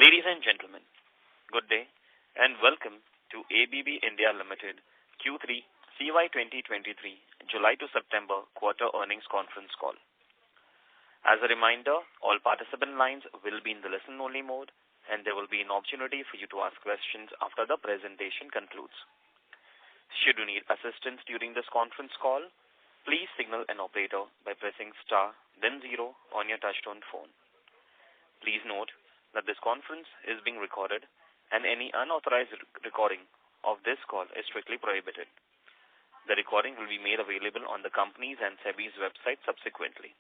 Ladies and gentlemen, good day and welcome to ABB India Limited Q3 CY2023 July to September quarter earnings conference call. As a reminder, all participant lines will be in the listen-only mode and there will be an opportunity for you to ask questions after the presentation concludes. Should you need assistance during this conference call, please signal an operator by pressing star then 0 on your touchtone phone. Please note that this conference is being recorded and any unauthorized recording of this call is strictly prohibited. The recording will be made available on the company's and SEBI's website subsequently.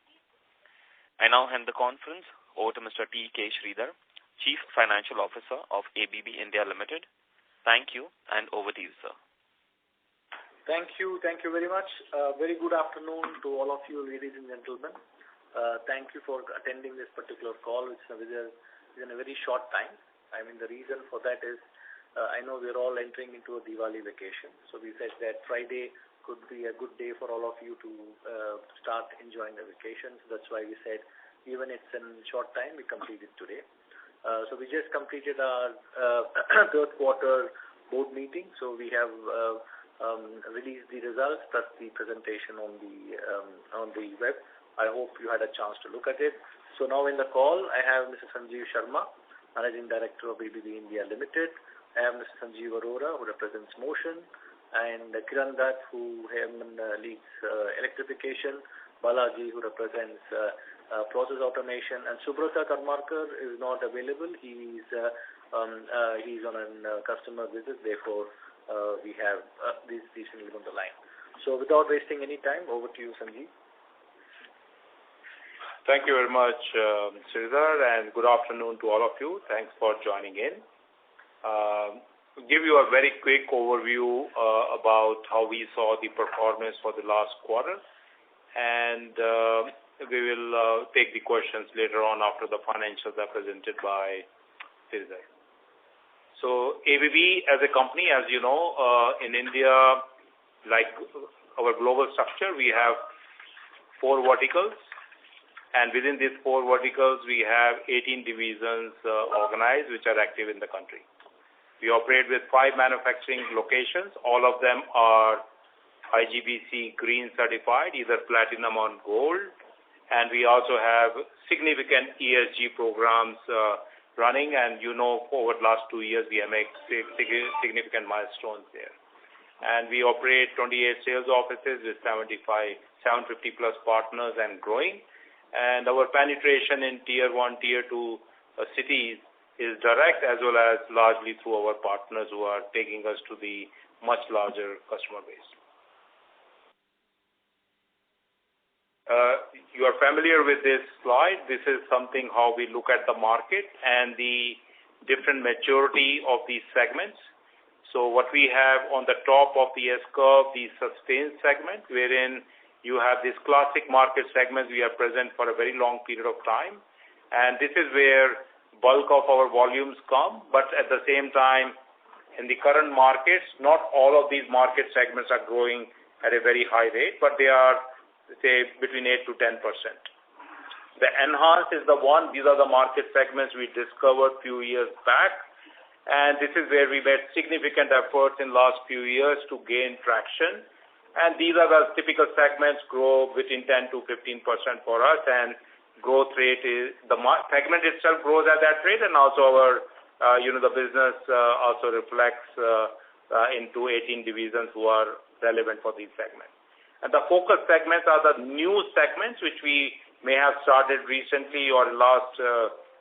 I now hand the conference over to Mr. T.K. Sridhar, Chief Financial Officer of ABB India Limited. Thank you and over to you, sir. Thank you very much. Very good afternoon to all of you, ladies and gentlemen. Thank you for attending this particular call. It's in a very short time. I mean, the reason for that is, I know we're all entering into a Diwali vacation. So we said that Friday could be a good day for all of you to start enjoying the vacation. So that's why we said, even it's in short time, we complete it today. So we just completed our third quarter board meeting. So we have released the results plus the presentation on the web. I hope you had a chance to look at it. So now in the call, I have Mr. Sanjeev Sharma, Managing Director of ABB India Limited. I have Mr. Sanjeev Arora, who represents Motion, and Kiran Dutt, who leads Electrification, Balaji, who represents Process Automation, and Subrata Karmarkar is not available. He's on a customer visit, therefore we have these people on the line. So without wasting any time, over to you, Sanjeev. Thank you very much, Sridhar, and good afternoon to all of you. Thanks for joining in. Give you a very quick overview about how we saw the performance for the last quarter, and we will take the questions later on after the financials are presented by Sridhar. So ABB as a company, as you know, in India, like our global structure, we have 4 verticals. And within these 4 verticals, we have 18 divisions organized, which are active in the country. We operate with 5 manufacturing locations. All of them are IGBC Green certified, either platinum or gold. And we also have significant ESG programs running. And you know, over the last 2 years, we have made significant milestones there. And we operate 28 sales offices with 750 plus partners and growing. And our penetration in Tier 1, Tier 2 cities is direct as well as largely through our partners who are taking us to the much larger customer base. You are familiar with this slide. This is something how we look at the market and the different maturity of these segments. So what we have on the top of the S-curve, the sustained segment, wherein you have these classic market segments we are present for a very long period of time. And this is where bulk of our volumes come. But at the same time, in the current markets, not all of these market segments are growing at a very high rate, but they are, say, between 8 to 10%. The enhanced is the one. These are the market segments we discovered a few years back. And this is where we made significant efforts in the last few years to gain traction. And these are the typical segments grow between 10 to 15% for us, and growth rate is the segment itself grows at that rate, and also our the business also reflects into 18 divisions who are relevant for these segments. And the focus segments are the new segments which we may have started recently or last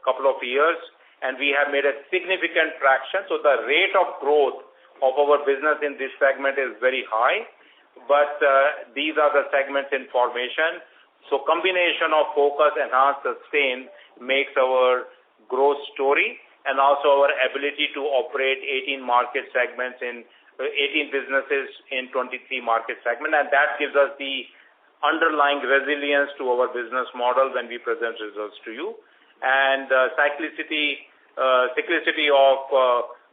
couple of years, and we have made a significant traction. So the rate of growth of our business in this segment is very high. But these are the segments in formation. So combination of focus, enhance, sustain makes our growth story and also our ability to operate 18 market segments in 18 businesses in 23 market segments. And that gives us the underlying resilience to our business model when we present results to you. And cyclicity of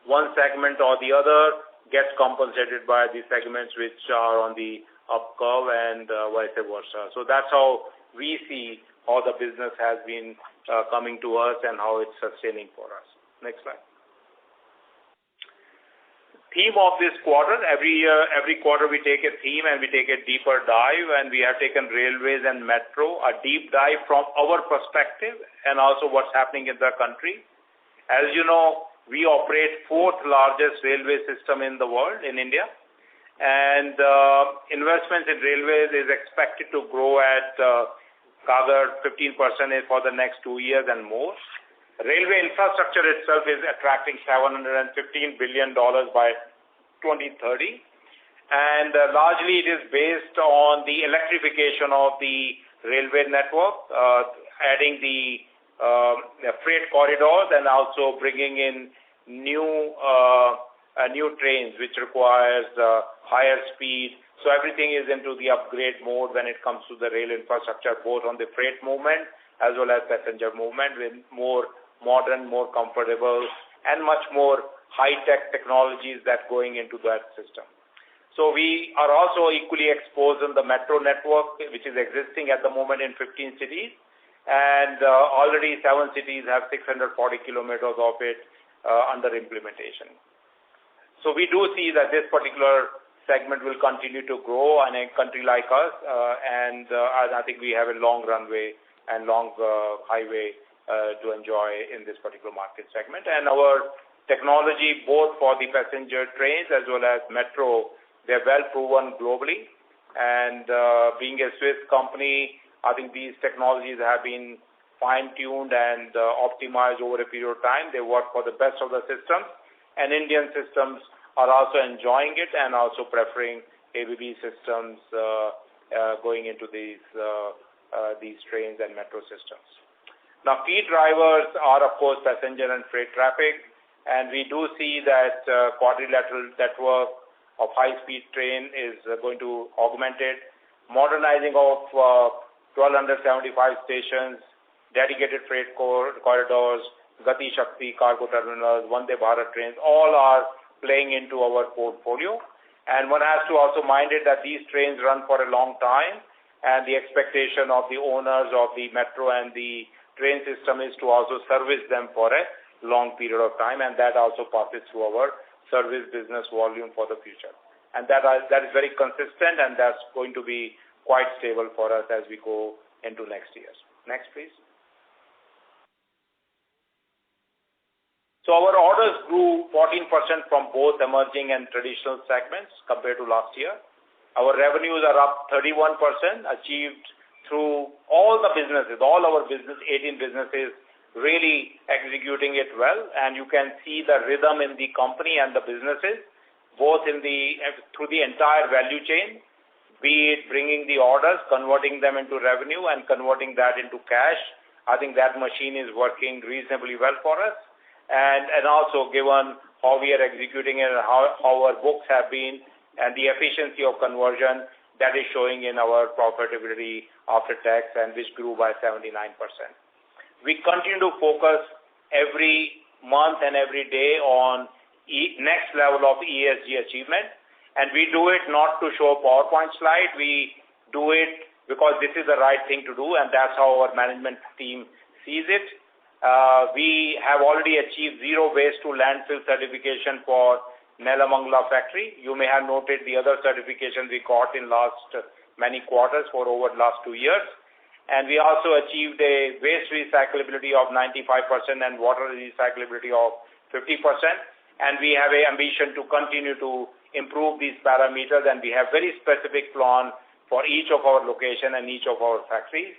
one segment or the other gets compensated by the segments which are on the up curve and vice versa. So that's how we see how the business has been coming to us and how it's sustaining for us. Next slide. Theme of this quarter, every quarter we take a theme and we take a deeper dive, and we have taken railways and metro, a deep dive from our perspective and also what's happening in the country. As you know, we operate 4th largest railway system in the world, in India, and investments in railways is expected to grow at CAGR 15% for the next 2 years and more. Railway infrastructure itself is attracting $715 billion by 2030, and largely it is based on the electrification of the railway network, adding the freight corridors and also bringing in new trains which requires higher speed. So everything is into the upgrade mode when it comes to the rail infrastructure, both on the freight movement as well as passenger movement, with more modern, more comfortable, and much more high-tech technologies that going into that system. So we are also equally exposed in the metro network, which is existing at the moment in 15 cities, and already 7 cities have 640 kilometers of it under implementation. So we do see that this particular segment will continue to grow in a country like us, and I think we have a long runway and long highway to enjoy in this particular market segment. And our technology, both for the passenger trains as well as metro, they're well proven globally. And being a Swiss company, I think these technologies have been fine-tuned and optimized over a period of time. They work for the best of the systems, and Indian systems are also enjoying it and also preferring ABB systems going into these trains and metro systems. Now, key drivers are, of course, passenger and freight traffic, and we do see that quadrilateral network of high-speed train is going to augment it. Modernizing of 1,275 stations, dedicated freight corridors, Gati Shakti cargo terminals, Vande Bharat trains, all are playing into our portfolio. And one has to also mind it that these trains run for a long time, and the expectation of the owners of the metro and the train system is to also service them for a long period of time, and that also passes through our service business volume for the future. And that is very consistent, and that's going to be quite stable for us as we go into next years. Next, please. So our orders grew 14% from both emerging and traditional segments compared to last year. Our revenues are up 31%, achieved through all the businesses, all our business, 18 businesses, really executing it well. And you can see the rhythm in the company and the businesses, both through the entire value chain, be it bringing the orders, converting them into revenue, and converting that into cash. I think that machine is working reasonably well for us. And also given how we are executing it and how our books have been and the efficiency of conversion, that is showing in our profitability after tax, and which grew by 79%. We continue to focus every month and every day on next level of ESG achievement, and we do it not to show a PowerPoint slide. We do it because this is the right thing to do, and that's how our management team sees it. We have already achieved zero waste to landfill certification for Nelamangala factory. You may have noted the other certifications we got in last many quarters for over the last 2 years. And we also achieved a waste recyclability of 95% and water recyclability of 50%. And we have an ambition to continue to improve these parameters, and we have very specific plan for each of our location and each of our factories.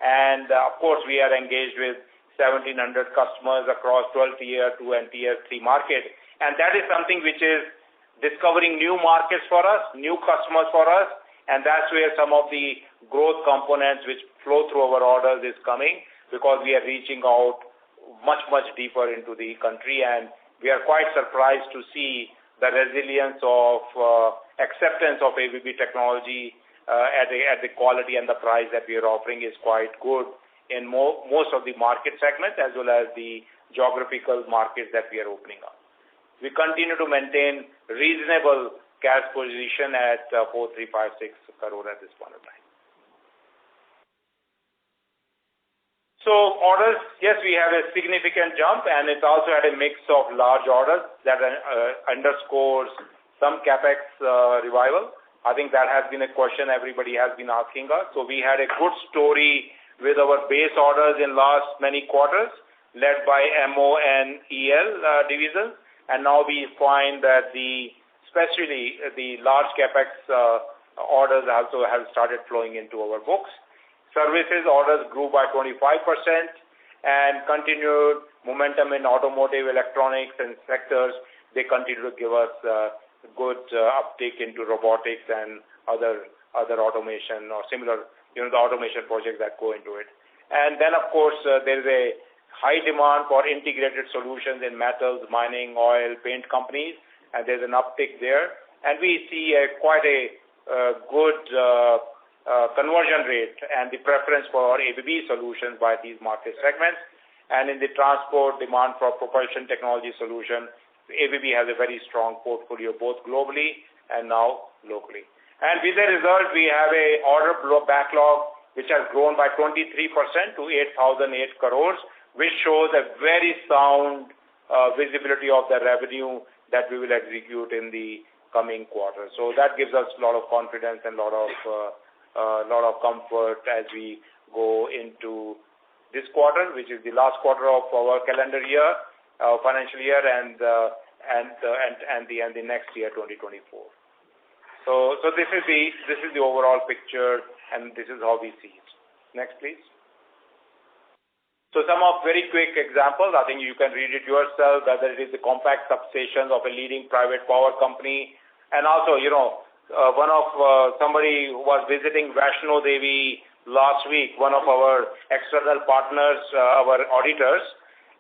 And of course, we are engaged with 1,700 customers across 12 Tier 2 and Tier 3 market. And that is something which is discovering new markets for us, new customers for us, and that's where some of the growth components which flow through our orders is coming, because we are reaching out much, much deeper into the country, and we are quite surprised to see the resilience of acceptance of ABB technology at the quality and the price that we are offering is quite good in most of the market segments as well as the geographical markets that we are opening up. We continue to maintain reasonable cash position at 4,356 crore at this point of time. So orders, yes, we have a significant jump, and it also had a mix of large orders that underscores some capex revival. I think that has been a question everybody has been asking us. So we had a good story with our base orders in last many quarters, led by MO and EL divisions, and now we find that especially the large capex orders also have started flowing into our books. Services orders grew by 25% and continued momentum in automotive, electronics, and sectors. They continue to give us good uptake into robotics and other automation or similar, the automation projects that go into it. And then, of course, there is a high demand for integrated solutions in metals, mining, oil, paint companies, and there's an uptick there. And we see quite a good conversion rate and the preference for our ABB solutions by these market segments. And in the transport, demand for propulsion technology solution, ABB has a very strong portfolio both globally and now locally. And with the result, we have a order backlog which has grown by 23% to 8,008 crores, which shows a very sound visibility of the revenue that we will execute in the coming quarter. So that gives us a lot of confidence and a lot of comfort as we go into this quarter, which is the last quarter of our calendar year, financial year, and the next year, 2024. So this is the overall picture, and this is how we see it. Next, please. So some of very quick examples. I think you can read it yourself, whether it is the compact substations of a leading private power company, and also, somebody who was visiting Vaishno Devi last week, one of our external partners, our auditors,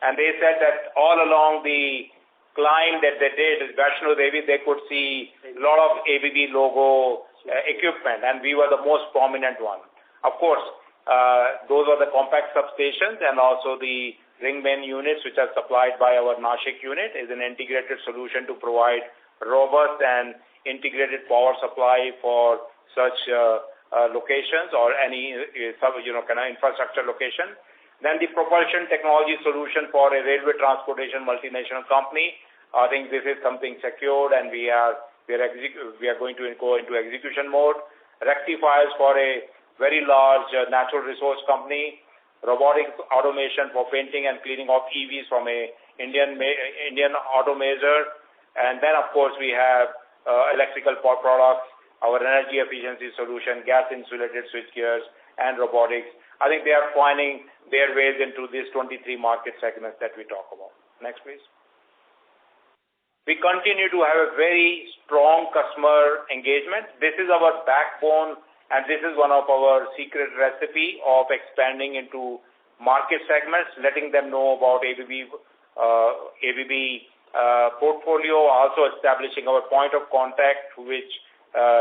and they said that all along the climb that they did, Vaishno Devi, they could see a lot of ABB logo equipment, and we were the most prominent one. Of course, those are the compact substations, and also the ring main units, which are supplied by our Nashik unit, is an integrated solution to provide robust and integrated power supply for such locations or any kind of infrastructure location. Then the propulsion technology solution for a railway transportation multinational company. I think this is something secured, and we are going to go into execution mode. Rectifiers for a very large natural resource company. Robotics automation for painting and cleaning of EVs from a Indian auto major. And then, of course, we have electrical power products, our energy efficiency solution, gas-insulated switchgears, and robotics. I think they are finding their ways into these 23 market segments that we talk about. Next, please. We continue to have a very strong customer engagement. This is our backbone, and this is one of our secret recipe of expanding into market segments, letting them know about ABB portfolio, also establishing our point of contact, which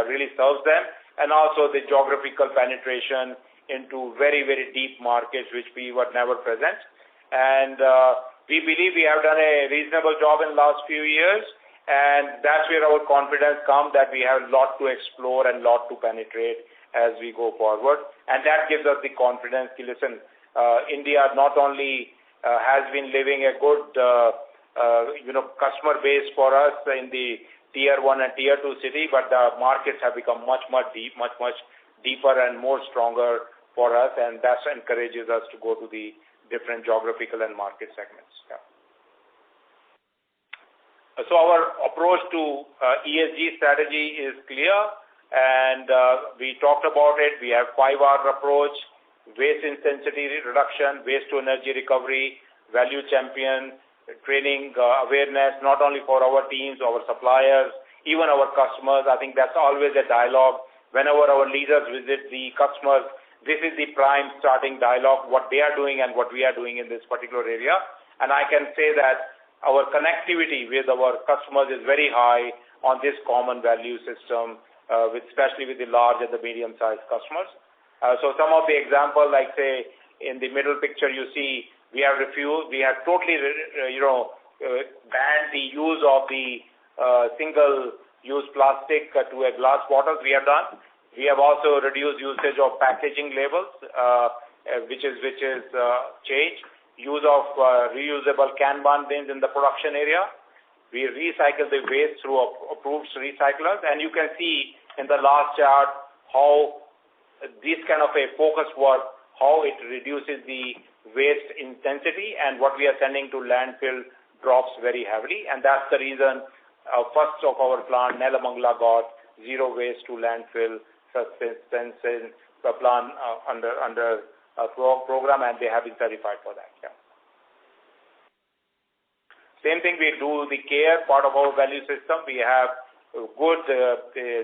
really serves them, and also the geographical penetration into very, very deep markets, which we were never present. And we believe we have done a reasonable job in the last few years, and that's where our confidence comes, that we have a lot to explore and a lot to penetrate as we go forward. And that gives us the confidence to listen. India not only has been living a good customer base for us in the tier 1 and tier 2 city, but the markets have become much deeper and more stronger for us, and that encourages us to go to the different geographical and market segments. Yeah. So our approach to ESG strategy is clear, and we talked about it. We have 5R approach: waste intensity reduction, waste to energy recovery, value champion, training awareness, not only for our teams, our suppliers, even our customers. I think that's always a dialogue. Whenever our leaders visit the customers, this is the prime starting dialogue, what they are doing and what we are doing in this particular area. And I can say that our connectivity with our customers is very high on this common value system, especially with the large and the medium-sized customers. So some of the examples, like say in the middle picture, you see we have totally, banned the use of the single-use plastic to a glass bottles. We have done. We have also reduced usage of packaging labels, which is change. Use of reusable Kanban bins in the production area. We recycle the waste through approved recyclers, and you can see in the last chart how this kind of a focus work, how it reduces the waste intensity, and what we are sending to landfill drops very heavily, and that's the reason first of our plant, Nelamangala, got zero waste to landfill suspension plan under a program, and they have been certified for that. Yeah. Same thing, we do the care part of our value system. We have a good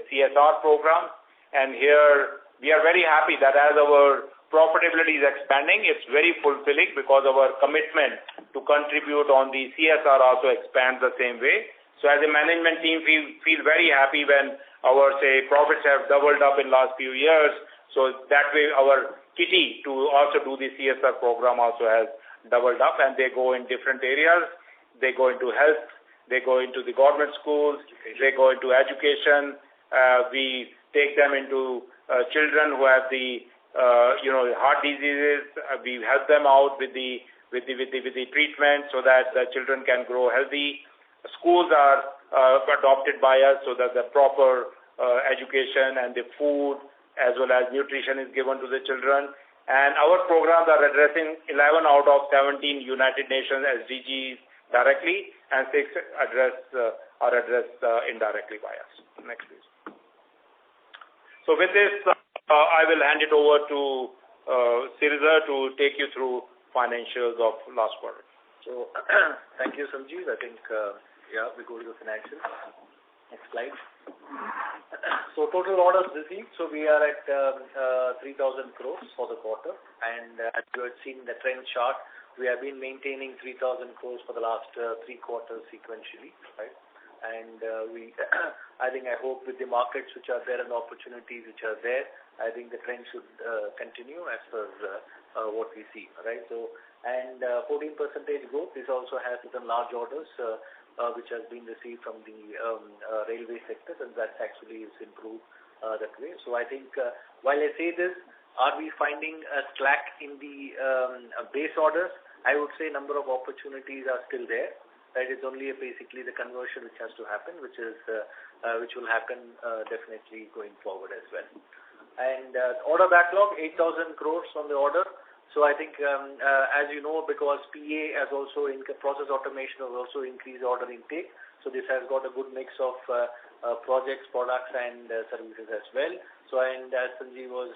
CSR program, and here we are very happy that as our profitability is expanding, it's very fulfilling because our commitment to contribute on the CSR also expands the same way. So as a management team, we feel very happy when our, profits have doubled up in last few years. So that way our kitty to also do the CSR program also has doubled up, and they go in different areas. They go into health, they go into the government schools, they go into education. We take them into children who have the heart diseases. We help them out with the treatment so that the children can grow healthy. Schools are adopted by us so that the proper education and the food as well as nutrition is given to the children. And our programs are addressing 11 out of 17 United Nations SDGs directly, and 6 are addressed indirectly by us. Next, please. So with this, I will hand it over to Sirza to take you through financials of last quarter. So, thank you, Sanjeev. I think, we go to the financials. Next slide. So, total orders received. So, we are at 3,000 crores for the quarter. And as you had seen the trend chart, we have been maintaining 3,000 crores for the last 3 quarters sequentially, right? And I hope with the markets which are there and the opportunities which are there, I think the trend should continue as per what we see, right? So, and 14% growth. This also has some large orders which has been received from the railway sector, and that actually is improved that way. So I think while I say this, are we finding a slack in the base orders? I would say number of opportunities are still there. Right? It's only basically the conversion which has to happen, which will happen definitely going forward as well. And order backlog, 8,000 crores on the order. So I think, as you know, because PA has also process automation has also increased order intake. So this has got a good mix of projects, products, and services as well. So, and as Sanjeev was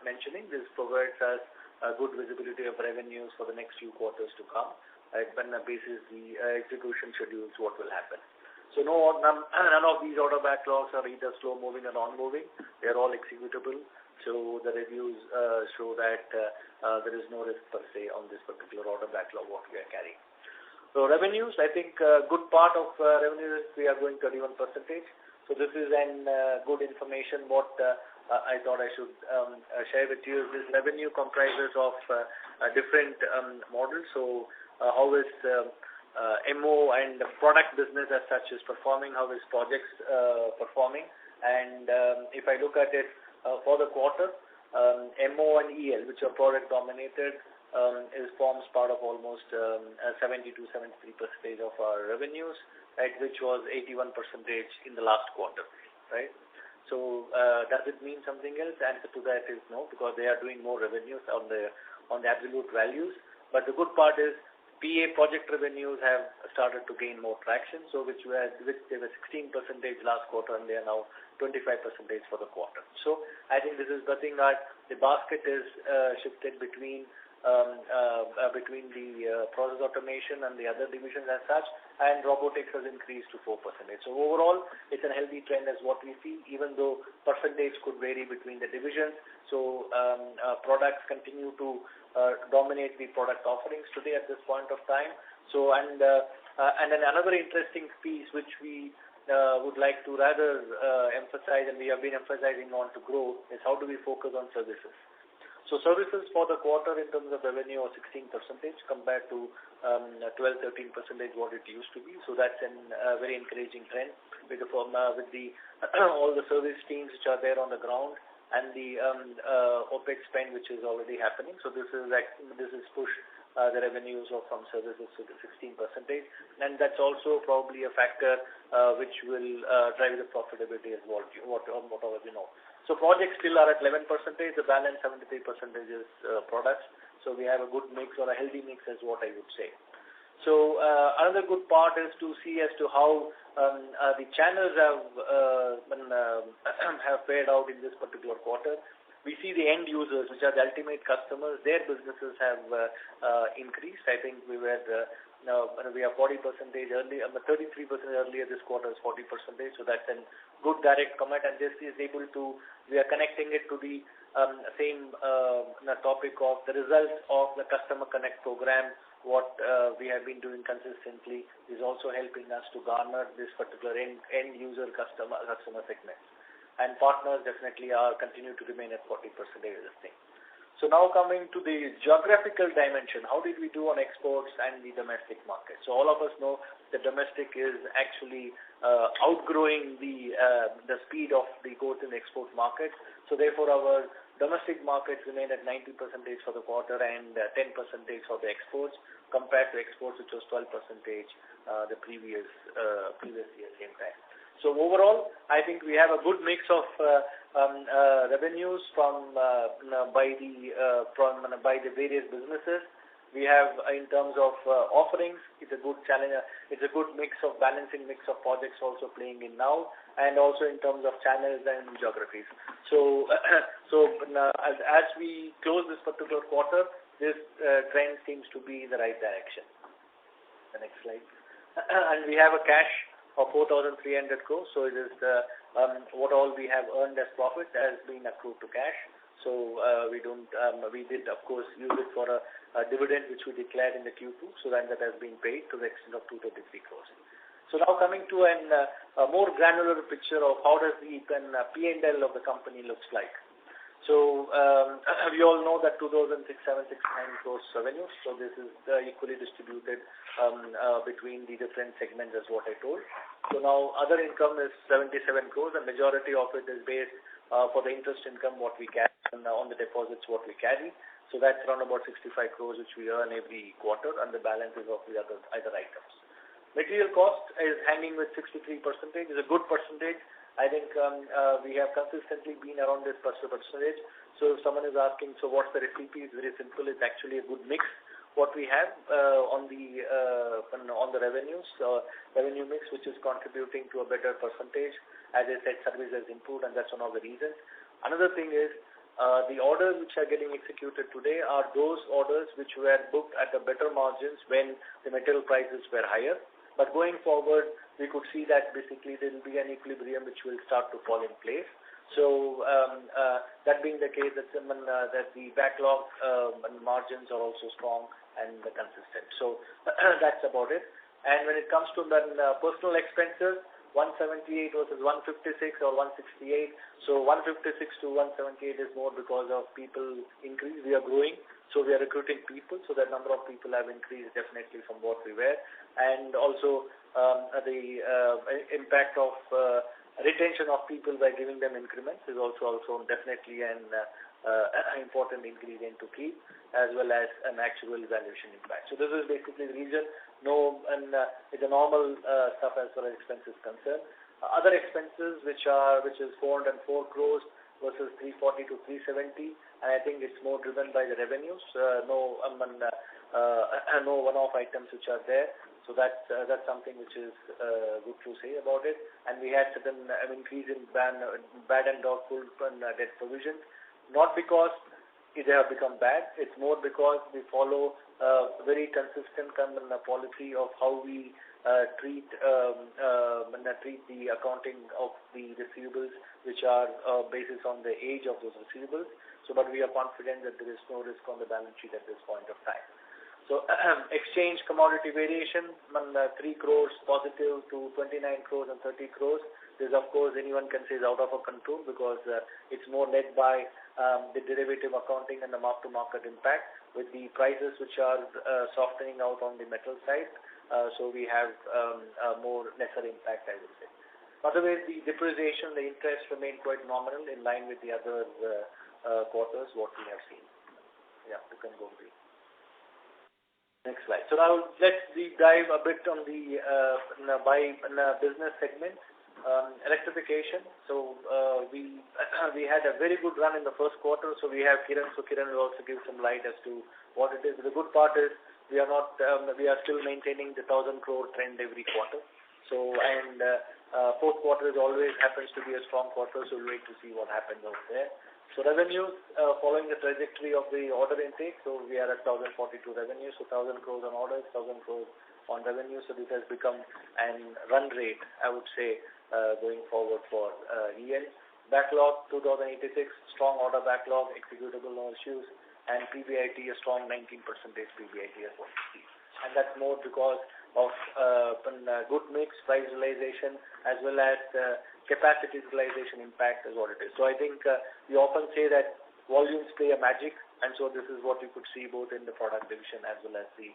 mentioning, this provides us a good visibility of revenues for the next few quarters to come. Right, when basis the execution schedules, what will happen. So none of these order backlogs are either slow moving or non-moving. They are all executable. So the reviews show that there is no risk per se on this particular order backlog what we are carrying. So revenues, I think good part of revenues we are going 31%. So this is an good information what I thought I should share with you. This revenue comprises of different models. So how is MO and product business as such is performing, how is projects performing, and if I look at it for the quarter, MO and EL, which are product dominated, forms part of almost 70 to 73% of our revenues, right, which was 81% in the last quarter, right? So does it mean something else? Answer to that is no, because they are doing more revenues on the absolute values. But the good part is PA project revenues have started to gain more traction, so which they were 16% last quarter, and they are now 25% for the quarter. So I think this is nothing that the basket is shifted between the process automation and the other divisions as such, and robotics has increased to 4%. So overall, it's a healthy trend as what we see, even though percentage could vary between the divisions. So products continue to dominate the product offerings today at this point of time. So and then another interesting piece which we would like to rather emphasize, and we have been emphasizing on to grow, is how do we focus on services. So services for the quarter in terms of revenue are 16% compared to 12-13% what it used to be. So that's a very encouraging trend with all the service teams which are there on the ground, and the OPEX spend which is already happening. So this is pushed the revenues from services to the 16%, and that's also probably a factor which will drive the profitability as well, whatever we know. So projects still are at 11%, the balance 73% is products. So we have a good mix or a healthy mix is what I would say. So another good part is to see as to how the channels have fared out in this particular quarter. We see the end users, which are the ultimate customers, their businesses have increased. I think we are 40% earlier, 33% earlier. This quarter is 40%. So that's a good direct comment, and this is able to. We are connecting it to the same topic of the results of the Customer Connect program. What we have been doing consistently is also helping us to garner this particular end user customer segment. And partners definitely continue to remain at 40% of this thing. So now coming to the geographical dimension, how did we do on exports and the domestic market? So all of us know that domestic is actually outgrowing the speed of the growth in the export market. So therefore our domestic markets remain at 90% for the quarter and 10% for the exports, compared to exports which was 12% the previous year same time. So overall, I think we have a good mix of revenues by the various businesses. We have, in terms of offerings, it's a good challenge. It's a good mix of balancing mix of projects also playing in now, and also in terms of channels and geographies. So as we close this particular quarter, this trend seems to be in the right direction. The next slide. And we have a cash of 4,300 crores. So it is what all we have earned as profit has been accrued to cash. So we did of course use it for a dividend which we declared in the Q2. So then that has been paid to the extent of 233 crores. So now coming to a more granular picture of how does the P&L of the company looks like. So we all know that 2,669 crores revenue. So this is equally distributed between the different segments as what I told. So now other income is 77 crores. The majority of it is based for the interest income what we carry on the deposits what we carry. So that's around about 65 crores which we earn every quarter, and the balance is of the other items. Material cost is hanging with 63%. Is a good percentage. I think we have consistently been around this percentage. So if someone is asking, so what's the recipe? It's very simple. It's actually a good mix. What we have on the revenues, revenue mix, which is contributing to a better percentage. As I said, service has improved, and that's one of the reasons. Another thing is the orders which are getting executed today are those orders which were booked at a better margins when the material prices were higher. But going forward, we could see that basically there will be an equilibrium which will start to fall in place. So that being the case, that the backlog margins are also strong and consistent. So that's about it. And when it comes to the personal expenses, 178 versus 156 or 168. So 156 to 178 is more because of people increase. We are growing. So we are recruiting people. So the number of people have increased definitely from what we were. And also the impact of retention of people by giving them increments is also definitely an important ingredient to keep, as well as an actual valuation impact. So this is basically the reason. It's a normal stuff as far as expenses concerned. Other expenses which is 404 crores versus 340 to 370, and I think it's more driven by the revenues. No one-off items which are there. So that's something which is good to say about it. And we had certain increase in bad and doubtful debt provisions, not because they have become bad. It's more because we follow a very consistent policy of how we treat the accounting of the receivables, which are based on the age of those receivables. So, but we are confident that there is no risk on the balance sheet at this point of time. So exchange commodity variation, 3 crores positive to 29 crores and 30 crores. This, of course, anyone can say is out of our control because it's more led by the derivative accounting and the mark-to-market impact with the prices which are softening out on the metal side. So we have more lesser impact, I would say. Otherwise, the depreciation, the interest remain quite nominal in line with the other quarters, what we have seen. Yeah, you can go to the next slide. So now let's deep dive a bit on the business segment. Electrification. So we had a very good run in the first quarter. So we have Kiran. So Kiran will also give some light as to what it is. The good part is we are not. We are still maintaining the 1,000 crore trend every quarter. So fourth quarter is always happens to be a strong quarter. So we'll wait to see what happens over there. So revenues following the trajectory of the order intake. So we are at 1,042 revenues. So 1,000 crores on orders, 1,000 crores on revenue. So this has become an run rate, I would say, going forward for EL. Backlog 2,086, strong order backlog, executable, no issues, and PBIT a strong 19% PBIT as well. And that's more because of good mix, price realization, as well as capacity utilization impact is what it is. So I think we often say that volumes play a magic, and so this is what you could see both in the product division as well as the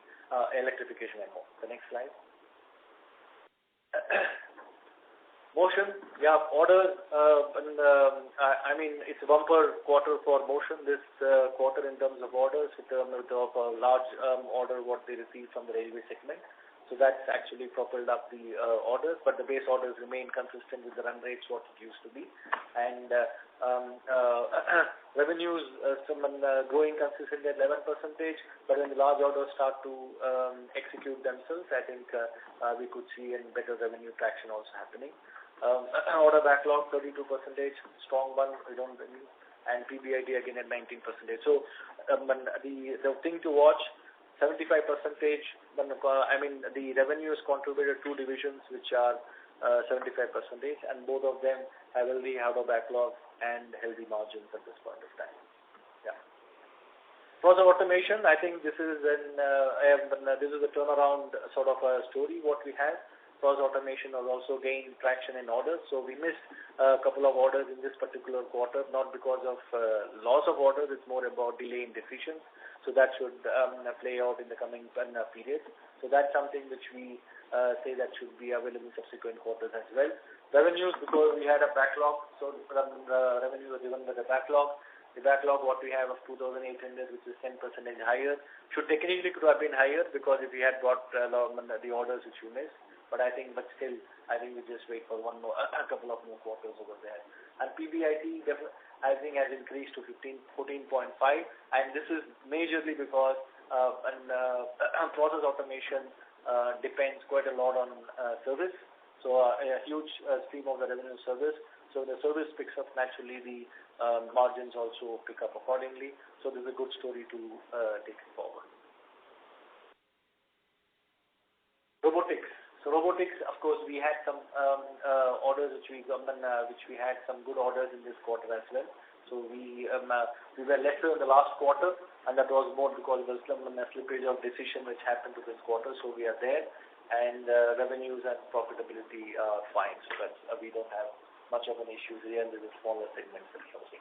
electrification and more. The next slide. Motion, yeah, orders, I mean, it's a bumper quarter for Motion this quarter in terms of orders, in terms of a large order what they received from the railway segment. So that's actually propelled up the orders, but the base orders remain consistent with the run rates what it used to be. And revenues growing consistently at 11%, but when the large orders start to execute themselves, I think we could see a better revenue traction also happening. Order backlog 32%, strong one, we don't believe, and PBIT again at 19%. So the thing to watch, 75%. I mean, the revenues contributed two divisions which are 75%, and both of them have healthy order backlog and healthy margins at this point of time. Yeah. Process automation, I think this is a turnaround sort of a story what we have. Process automation has also gained traction in orders. So we missed a couple of orders in this particular quarter, not because of loss of orders, it's more about delay in decisions. So that should play out in the coming period. So that's something which we say that should be available in subsequent quarters as well. Revenues, because we had a backlog, so revenues are given by the backlog. The backlog what we have of 2,800, which is 10% higher, should technically could have been higher because if we had got the orders which we missed. But still, I think we just wait for a couple of more quarters over there. And PBIT, I think, has increased to 14.5, and this is majorly because process automation depends quite a lot on service. So a huge stream of the revenue service. So the service picks up naturally, the margins also pick up accordingly. So this is a good story to take it forward. Robotics. So robotics, of course, we had some orders which we had some good orders in this quarter as well. So we were lesser in the last quarter, and that was more because there was some slippage of decision which happened to this quarter. So we are there, and revenues and profitability are fine. So that's we don't have much of an issue here. There's a smaller segment that comes in.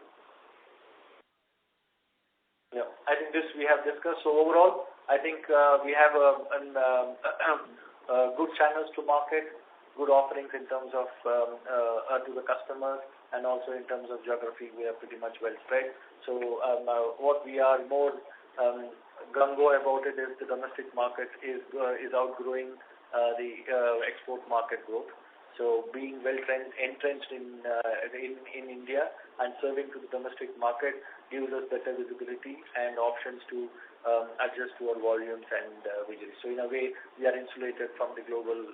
Yeah, I think this we have discussed. So overall, I think we have good channels to market, good offerings in terms of to the customers, and also in terms of geography, we are pretty much well spread. So what we are more gung-ho about it is the domestic market is outgrowing the export market growth. So being well entrenched in India and serving to the domestic market gives us better visibility and options to adjust to our volumes and vagaries. So in a way, we are insulated from the global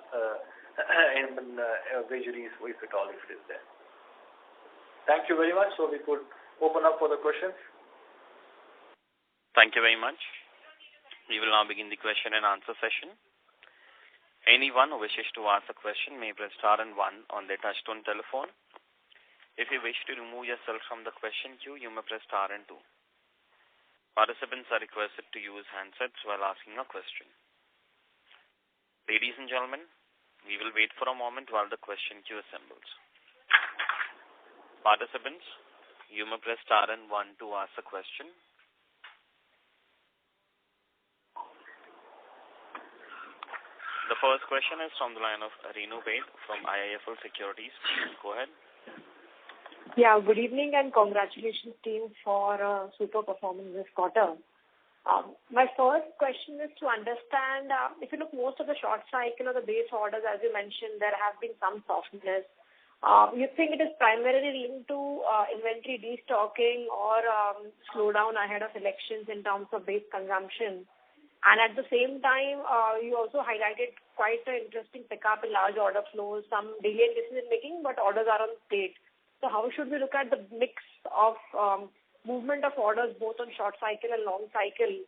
vagaries, if at all, if it is there. Thank you very much. So we could open up for the questions. Thank you very much. We will now begin the question and answer session. Anyone who wishes to ask a question may press star and 1 on their touchtone telephone. If you wish to remove yourself from the question queue, you may press star and 2. Participants are requested to use handsets while asking a question. Ladies and gentlemen, we will wait for a moment while the question queue assembles. Participants, you may press star and 1 to ask a question. The The first question is from the line of Renu Baid from IIFL Securities. Go ahead. Yeah, good evening and congratulations team for super performance this quarter. My first question is to understand, if you look most of the short cycle or the base orders, as you mentioned, there have been some softness. You think it is primarily linked to inventory destocking or slowdown ahead of elections in terms of base consumption? And at the same time, you also highlighted quite an interesting pickup in large order flows, some delay in decision making, but orders are on plate. So how should we look at the mix of movement of orders both on short cycle and long cycle,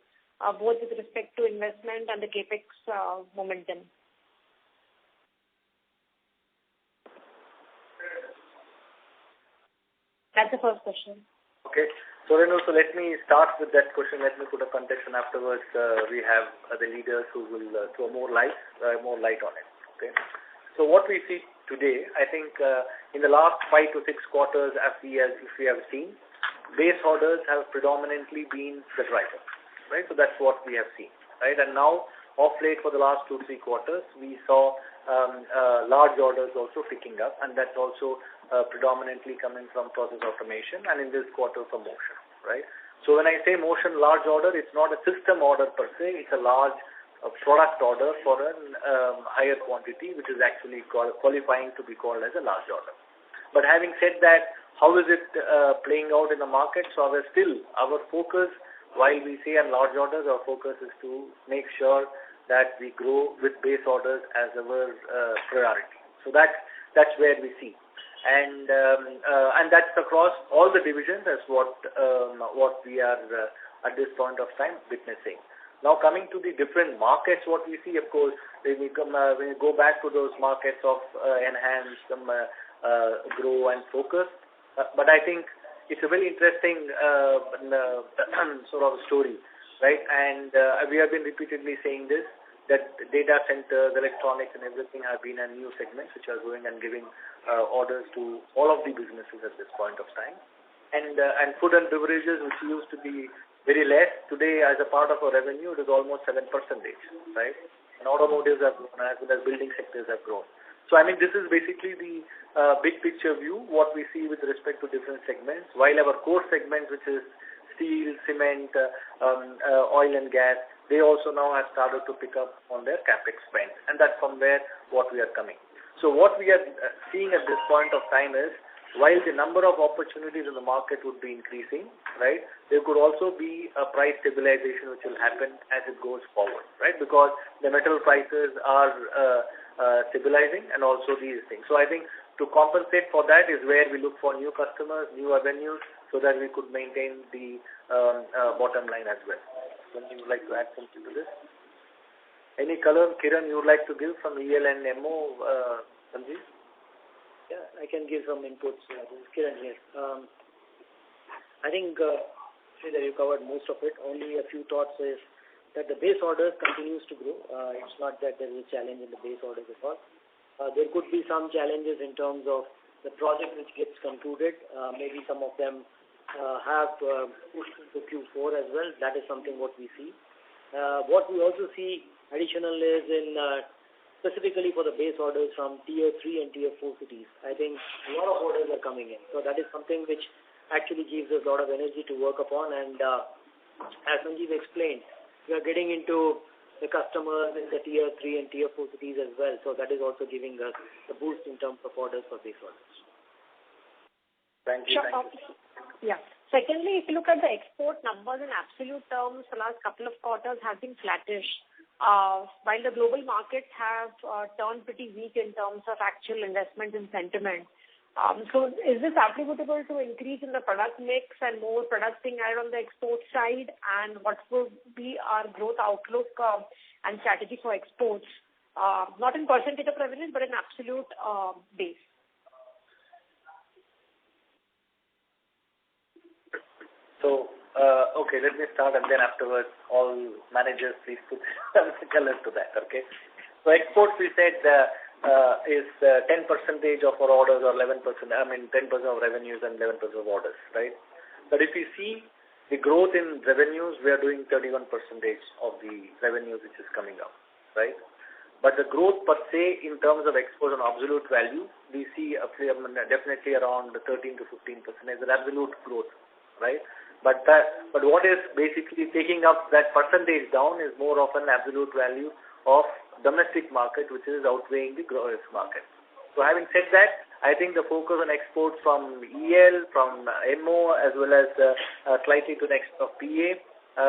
both with respect to investment and the capex momentum? That's the first question. Okay. So Renu, let me start with that question. Let me put a context, and afterwards we have the leaders who will throw more light on it. Okay. So what we see today, I think in the last 5 to 6 quarters, if we have seen, base orders have predominantly been the driver, right? So that's what we have seen, right? And now, of late for the last 2-3 quarters, we saw large orders also picking up, and that's also predominantly coming from process automation, and in this quarter from motion, right? So when I say motion large order, it's not a system order per se, it's a large product order for a higher quantity, which is actually qualifying to be called as a large order. But having said that, how is it playing out in the market? So our focus, while we say on large orders, our focus is to make sure that we grow with base orders as our priority. So that's where we see. And that's across all the divisions as what we are at this point of time witnessing. Now coming to the different markets, what we see, of course, when we go back to those markets of enhance, grow and focus. But I think it's a very interesting sort of story, right? And we have been repeatedly saying this, that data centers, electronics and everything have been a new segments which are growing and giving orders to all of the businesses at this point of time. And food and beverages, which used to be very less, today as a part of our revenue, it is almost 7%, right? And automotives have grown as well as building sectors have grown. So I mean, this is basically the big picture view, what we see with respect to different segments, while our core segment, which is steel, cement, oil and gas, they also now have started to pick up on their capex spend, and that's from where what we are coming. So what we are seeing at this point of time is, while the number of opportunities in the market would be increasing, right, there could also be a price stabilization which will happen as it goes forward, right, because the metal prices are stabilizing and also these things. So I think to compensate for that is where we look for new customers, new avenues, so that we could maintain the bottom line as well. Something you would like to add something to this? Any color, Kiran, you would like to give from EL and MO, Sanjeev? Yeah, I can give some inputs. This is Kiran here. I think that you covered most of it. Only a few thoughts is that the base orders continues to grow. It's not that there is a challenge in the base orders at all. There could be some challenges in terms of the project which gets concluded. Maybe some of them have pushed into Q4 as well. That is something what we see. What we also see additional is in specifically for the base orders from Tier 3 and Tier 4 cities. I think a lot of orders are coming in. So that is something which actually gives us a lot of energy to work upon. And as Sanjeev explained, we are getting into the customers in the Tier 3 and Tier 4 cities as well. So that is also giving us the boost in terms of orders for base orders. Thank you. Sure. Thank you. Yeah. Secondly, if you look at the export numbers in absolute terms, the last couple of quarters have been flattish. While the global markets have turned pretty weak in terms of actual investment and sentiment. So is this attributable to increase in the product mix and more products being added on the export side? And what will be our growth outlook and strategy for exports? Not in percentage of revenues, but in absolute base. So, okay, let me start and then afterwards all managers please put some color to that, okay? So exports we said is 10% of our orders or 11%, 10% of revenues and 11% of orders, right? But if you see the growth in revenues, we are doing 31% of the revenues which is coming up, right? But the growth per se in terms of exports on absolute value, we see definitely around 13 to 15% as an absolute growth, right? But what is basically taking up that percentage down is more of an absolute value of domestic market, which is outweighing the gross market. So having said that, I think the focus on exports from EL, from MO, as well as slightly to next of PA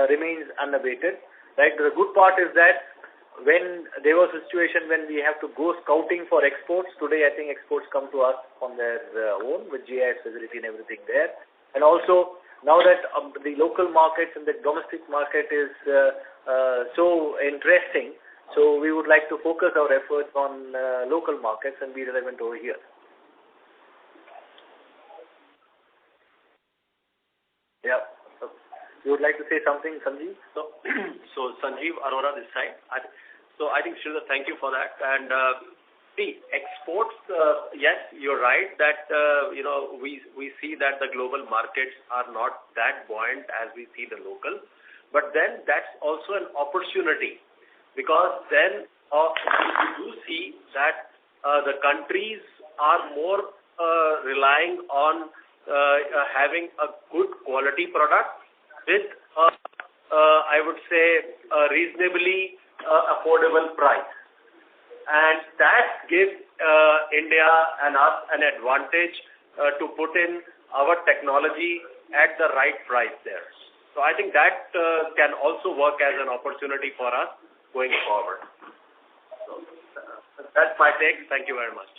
remains unabated. Right. The good part is that when there was a situation when we have to go scouting for exports, today I think exports come to us on their own with GIS facility and everything there. And also now that the local markets and the domestic market is so interesting, so we would like to focus our efforts on local markets and be relevant over here. Yeah. So you would like to say something, Sanjeev? So Sanjeev Arora this side. I think Sridhar, thank you for that. And see, exports, yes, you're right that we see that the global markets are not that buoyant as we see the local, but then that's also an opportunity, because then we do see that the countries are more relying on having a good quality product with I would say a reasonably affordable price, and that gives India and us an advantage to put in our technology at the right price there. So I think that can also work as an opportunity for us going forward. So that's my take. Thank you very much.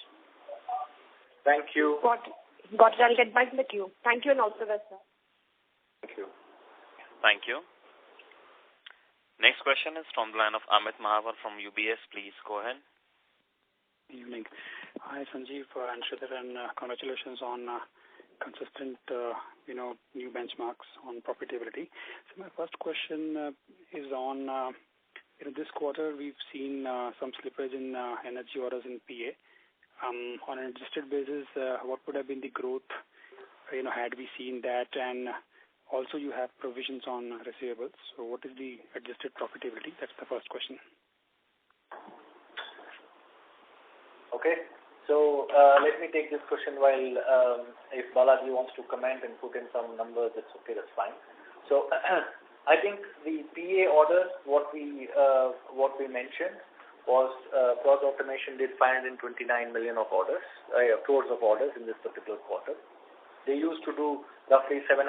Thank you. Got it. I'll get back in the queue. Thank you and all the best, sir. Thank you. Thank you. Next question is from the line of Amit Mahavar from UBS. Please go ahead. Good evening. Hi, Sanjeev and Sridhar, and congratulations on consistent, new benchmarks on profitability. So my first question is on, this quarter we've seen some slippage in energy orders in PA. On an adjusted basis, what would have been the growth, had we seen that? And also you have provisions on receivables. So what is the adjusted profitability? That's the first question. Okay. So let me take this question while if Balaji wants to comment and put in some numbers, it's okay, that's fine. So I think the PA orders, what we mentioned was Process Automation did 529 million of orders, crores of orders in this particular quarter. They used to do roughly 700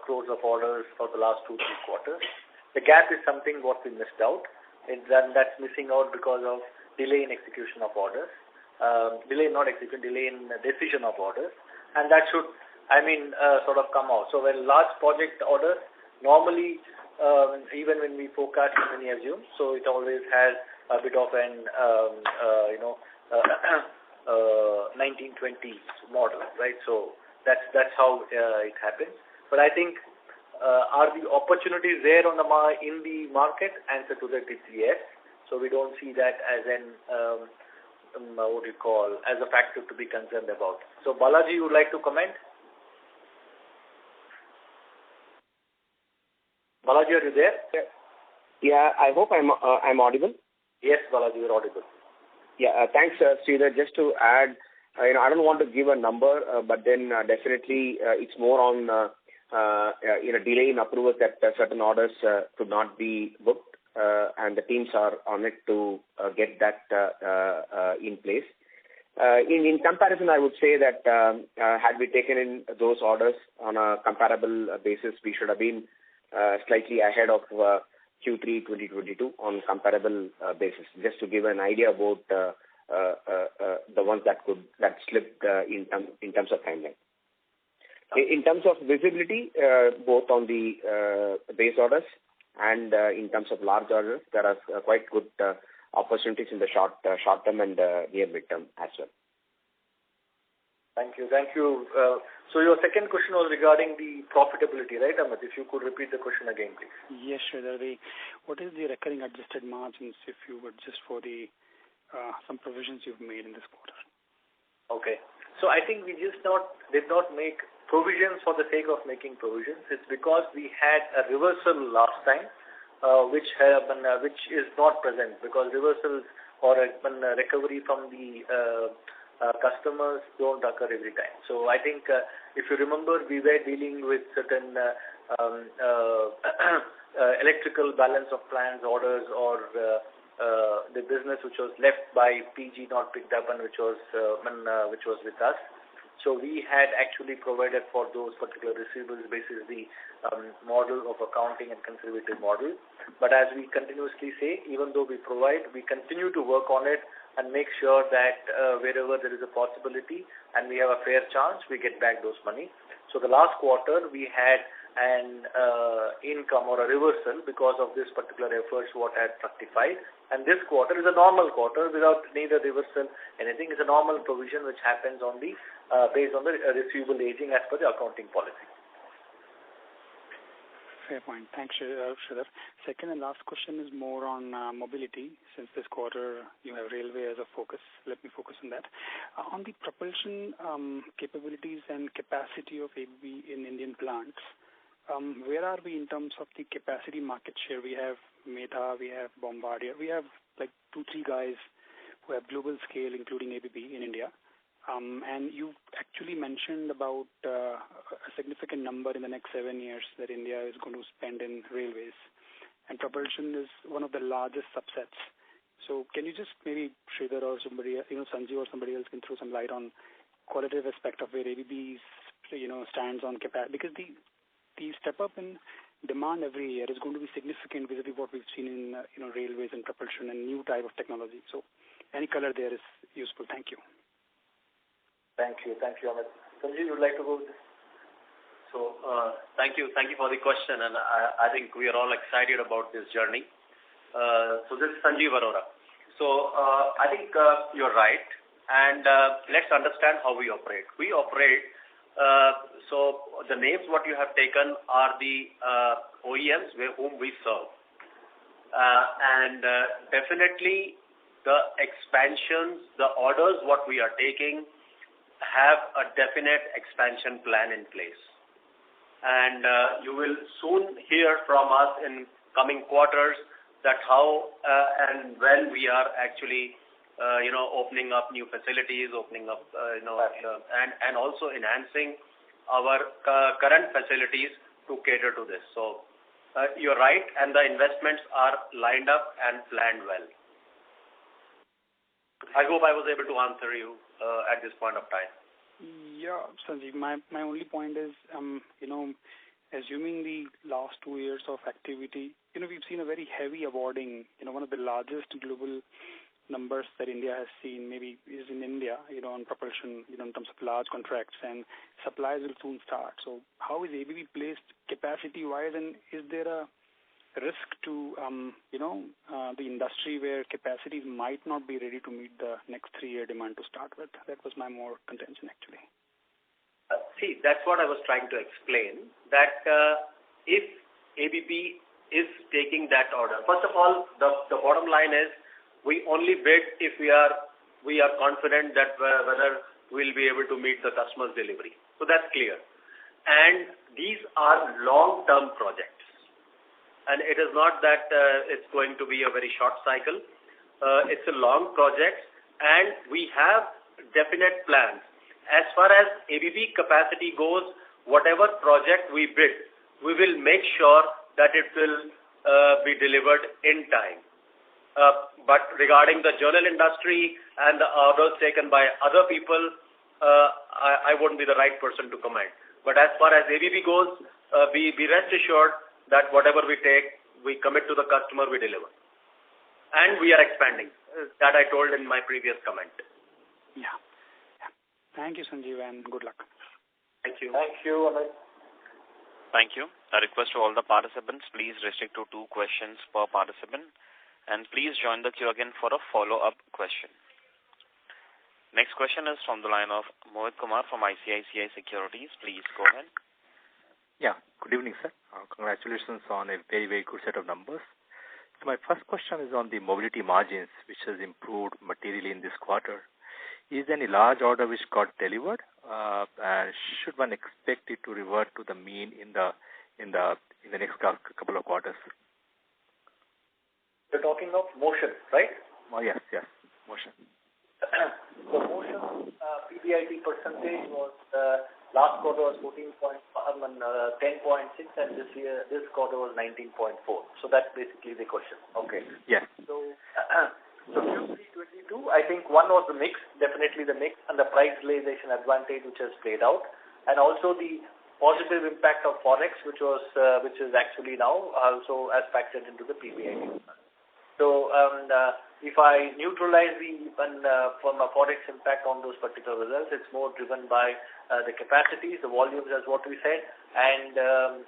crores of orders for the last 2-3 quarters. The gap is something what we missed out, and that's missing out because of delay in execution of orders, delay in decision of orders, and that should, sort of come out. So when large project orders, normally, even when we forecast and when we assume, so it always has a bit of an, 1920s model, right? So that's how it happens. But I think, are the opportunities there in the market? Answer to that is yes. So we don't see that as an, as a factor to be concerned about. So Balaji, you would like to comment? Balaji, are you there? Yeah, I hope I'm audible. Yes, Balaji, you're audible. Yeah, thanks, Sridhar. Just to add, I don't want to give a number, but then definitely it's more on delay in approvals that certain orders could not be booked, and the teams are on it to get that in place. In comparison, I would say that had we taken in those orders on a comparable basis, we should have been slightly ahead of Q3 2022 on comparable basis, just to give an idea about the ones that slipped in terms of timeline. In terms of visibility, both on the base orders and in terms of large orders, there are quite good opportunities in the short term and near midterm as well. Thank you. So your second question was regarding the profitability, right, Amit? If you could repeat the question again, please. Yes, Sridhar. What is the recurring adjusted margins if you would, just for the some provisions you've made in this quarter? Okay. So I think we did not make provisions for the sake of making provisions. It's because we had a reversal last time which is not present, because reversals or recovery from the customers don't occur every time. So I think if you remember, we were dealing with certain electrical balance of plans orders, or the business which was left by PG not picked up, and which was with us. So we had actually provided for those particular receivables basis the model of accounting and conservative model. But as we continuously say, even though we provide, we continue to work on it and make sure that wherever there is a possibility and we have a fair chance, we get back those money. So the last quarter we had an income or a reversal because of this particular efforts what had fructified. And this quarter is a normal quarter without neither reversal anything. It's a normal provision which happens on the based on the receivable aging as per the accounting policy. Fair point. Thanks, Sridhar. Second and last question is more on mobility. Since this quarter you have railway as a focus, let me focus on that. On the propulsion capabilities and capacity of ABB in Indian plants, where are we in terms of the capacity market share? We have Medha, we have Bombardier, we have like 2-3 guys who have global scale, including ABB in India. And you actually mentioned about a significant number in the next 7 years that India is going to spend in railways, and propulsion is one of the largest subsets. So can you just maybe Sridhar or somebody, Sanjeev or somebody else can throw some light on qualitative aspect of where ABB stands on capacity, because the step up in demand every year is going to be significant vis-a-vis what we've seen in railways and propulsion and new type of technology. So any color there is useful. Thank you. Thank you, Amit. Sanjeev, you would like to go with this? So thank you for the question, and I think we are all excited about this journey. So this is Sanjeev Arora. So I think you're right, and let's understand how we operate. We operate. So the names what you have taken are the OEMs whom we serve, and definitely the expansions, the orders what we are taking have a definite expansion plan in place. And you will soon hear from us in coming quarters that how and when we are actually opening up new facilities, and also enhancing our current facilities to cater to this. So you're right, and the investments are lined up and planned well. I hope I was able to answer you at this point of time. Yeah, Sanjeev, my only point is, assuming the last 2 years of activity, we've seen a very heavy awarding. One of the largest global numbers that India has seen maybe is in India, on propulsion, in terms of large contracts, and supplies will soon start. So how is ABB placed capacity-wise, and is there a risk to, the industry where capacities might not be ready to meet the next 3-year demand to start with? That was my more contention, actually. See, that's what I was trying to explain, that if ABB is taking that order, first of all, the bottom line is we only bid if we are confident that whether we'll be able to meet the customer's delivery. So that's clear. And these are long-term projects. And it is not that it's going to be a very short cycle. It's a long project, and we have definite plans. As far as ABB capacity goes, whatever project we bid, we will make sure that it will be delivered in time. But regarding the general industry and the orders taken by other people, I wouldn't be the right person to comment. But as far as ABB goes, be rest assured that whatever we take, we commit to the customer, we deliver. And we are expanding. That I told in my previous comment. Yeah. Thank you, Sanjeev, and good luck. Thank you. Thank you, Amit. Thank you. A request to all the participants, please restrict to 2 questions per participant, and please join the queue again for a follow-up question. Next question is from the line of Mohit Kumar from ICICI Securities. Please go ahead. Yeah, good evening, sir. Congratulations on a very, very good set of numbers. So my first question is on the mobility margins, which has improved materially in this quarter. Is there any large order which got delivered? Should one expect it to revert to the mean in the next couple of quarters? You're talking of motion, right? Oh, yes, motion. The motion PBIT percentage was last quarter was 10.6, and this quarter was 19.4. So that's basically the question. Okay. Yes. So Q3 22, I think one was the mix, definitely the mix, and the price realization advantage which has played out, and also the positive impact of forex, which is actually now also as factored into the PBIT. So if I neutralize from a forex impact on those particular results, it's more driven by the capacities, the volumes, as what we said, and the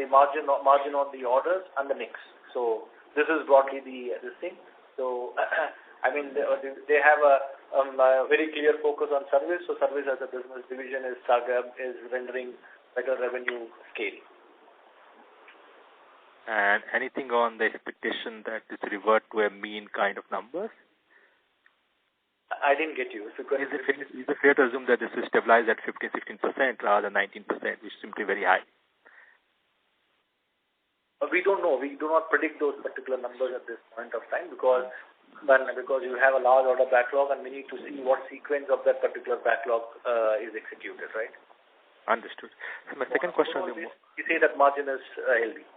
margin on the orders and the mix. So this is broadly this thing. So I mean they have a very clear focus on service. So service as a business division is rendering better revenue scale. And anything on the expectation that this revert to a mean kind of numbers? I didn't get you. Is it fair to assume that this is stabilized at 15-16% rather than 19%, which is simply very high? We don't know. We do not predict those particular numbers at this point of time because you have a large order backlog and we need to see what sequence of that particular backlog is executed, right? Understood. So my second question... You say that margin is healthy.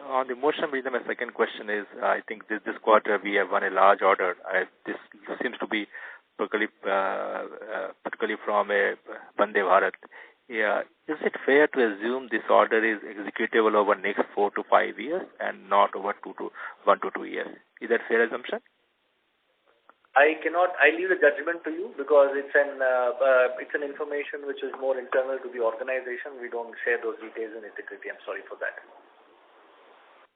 On the motion reason, my second question is, I think this quarter we have won a large order. This seems to be particularly from a Vande Bharat. Yeah. Is it fair to assume this order is executable over next 4 to 5 years and not over 1 to 2 years? Is that fair assumption? I leave the judgment to you because it's an information which is more internal to the organization. We don't share those details in integrity. I'm sorry for that.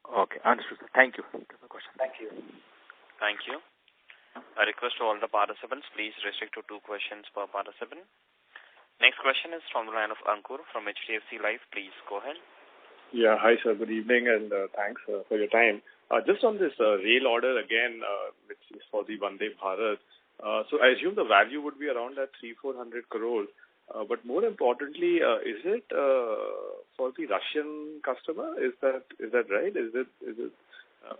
Okay, understood. Thank you. Thank you. Thank you. A request to all the participants, please restrict to 2 questions per participant. Next question is from the line of Ankur from HDFC Life. Please go ahead. Yeah, hi sir. Good evening and thanks for your time. Just on this rail order again, which is for the Vande Bharat. So I assume the value would be around that 300-400 crores. But more importantly, is it for the Russian customer? Is that right? Is it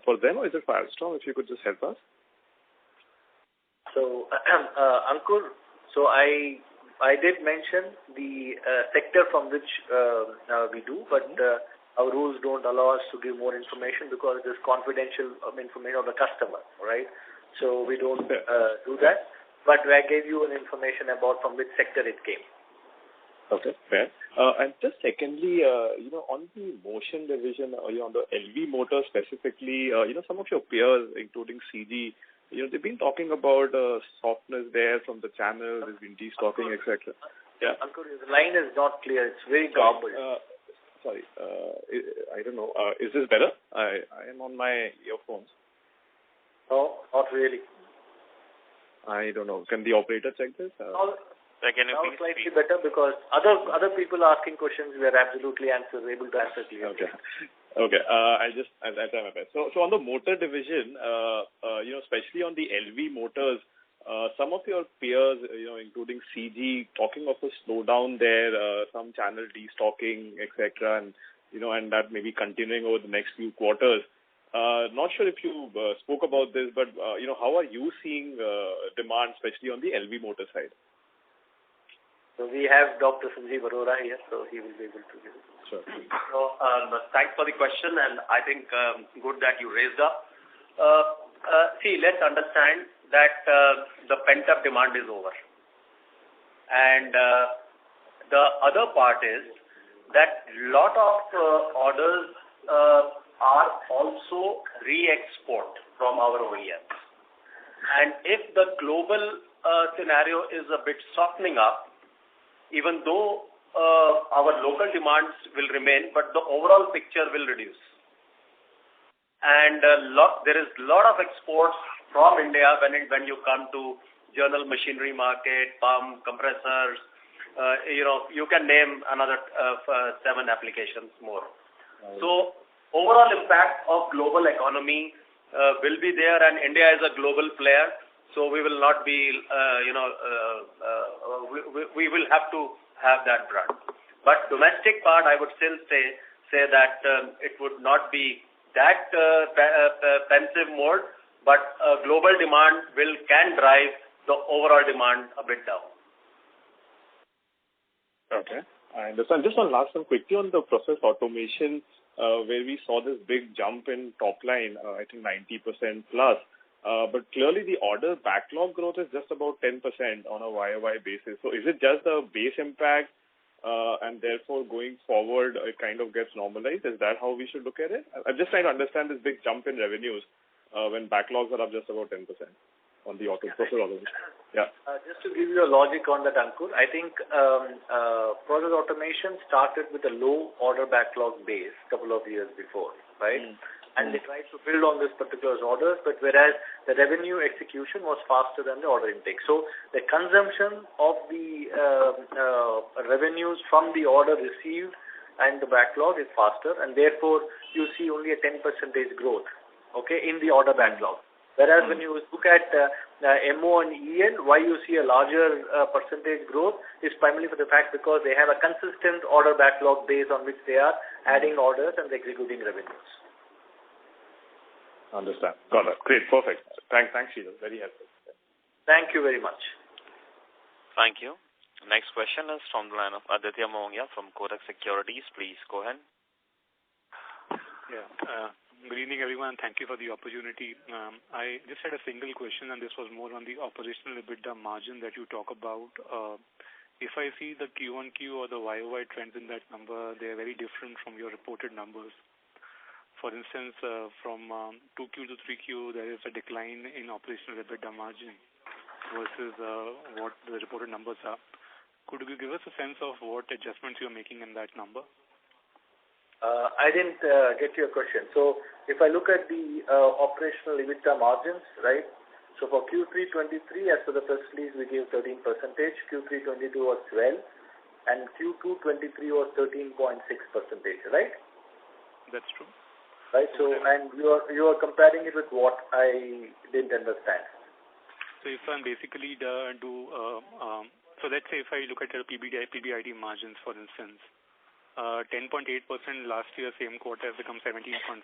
for them or is it for Alstom? If you could just help us. So Ankur, so I did mention the sector from which we do, but our rules don't allow us to give more information because it is confidential information of the customer, right? So we don't do that. But I gave you an information about from which sector it came. Okay, fair. And just secondly, on the motion division, on the LV motor specifically, some of your peers, including CG, they've been talking about softness there from the channel. There's been destocking, etc. Yeah. Ankur, the line is not clear. It's very garbled. Sorry, I don't know. Is this better? I am on my earphones. No, not really. I don't know. Can the operator check this? Now slightly better because other people asking questions we are absolutely able to answer clearly. Okay. I'll try my best. So on the motor division, especially on the LV motors, some of your peers, including CG, talking of a slowdown there, some channel destocking, etc., and that may be continuing over the next few quarters. Not sure if you spoke about this, but how are you seeing demand, especially on the LV motor side? So we have Dr. Sanjeev Arora here, so he will be able to give it. Sure. So thanks for the question, and I think good that you raised up. See, let's understand that the pent-up demand is over. And the other part is that lot of orders are also re-export from our OEMs. And if the global scenario is a bit softening up, even though our local demands will remain, but the overall picture will reduce. And there is a lot of exports from India when you come to general machinery market, pump, compressors. You can name another 7 applications more. So overall impact of global economy will be there, and India is a global player. So we will not be, we will have to have that brand. But domestic part, I would still say say that it would not be that pensive mode, but global demand can drive the overall demand a bit down. Okay, I understand. Just one last one quickly on the process automation, where we saw this big jump in top line, I think 90% plus. But clearly the order backlog growth is just about 10% on a YOY basis. So is it just the base impact and therefore going forward it kind of gets normalized? Is that how we should look at it? I'm just trying to understand this big jump in revenues when backlogs are up just about 10% on the process automation. Yeah. Just to give you a logic on that, Ankur, I think process automation started with a low order backlog base a couple of years before, right? And they tried to build on this particular orders, but whereas the revenue execution was faster than the order intake. So the consumption of the revenues from the order received and the backlog is faster, and therefore you see only a 10% growth, okay, in the order backlog. Whereas when you look at MO and EN, why you see a larger percentage growth is primarily for the fact because they have a consistent order backlog base on which they are adding orders and executing revenues. Understand. Got it. Great. Perfect. Thanks, Sridhar. Very helpful. Thank you very much. Thank you. Next question is from the line of Aditya Mongia from Kotak Securities. Please go ahead. Yeah. Good evening, everyone. Thank you for the opportunity. I just had a single question, and this was more on the operational EBITDA margin that you talk about. If I see the Q1Q or the YOY trends in that number, they are very different from your reported numbers. For instance, from 2Q to 3Q, there is a decline in operational EBITDA margin versus what the reported numbers are. Could you give us a sense of what adjustments you're making in that number? I didn't get your question. So if I look at the operational EBITDA margins, right? So for Q3 23, as per the press release, we gave 13%. Q3 22 was 12, and Q2 23 was 13.6%, right? That's true. Right. So and you are comparing it with what I didn't understand. So if I'm basically so let's say if I look at your PBIT margins, for instance, 10.8% last year, same quarter has become 17.5%,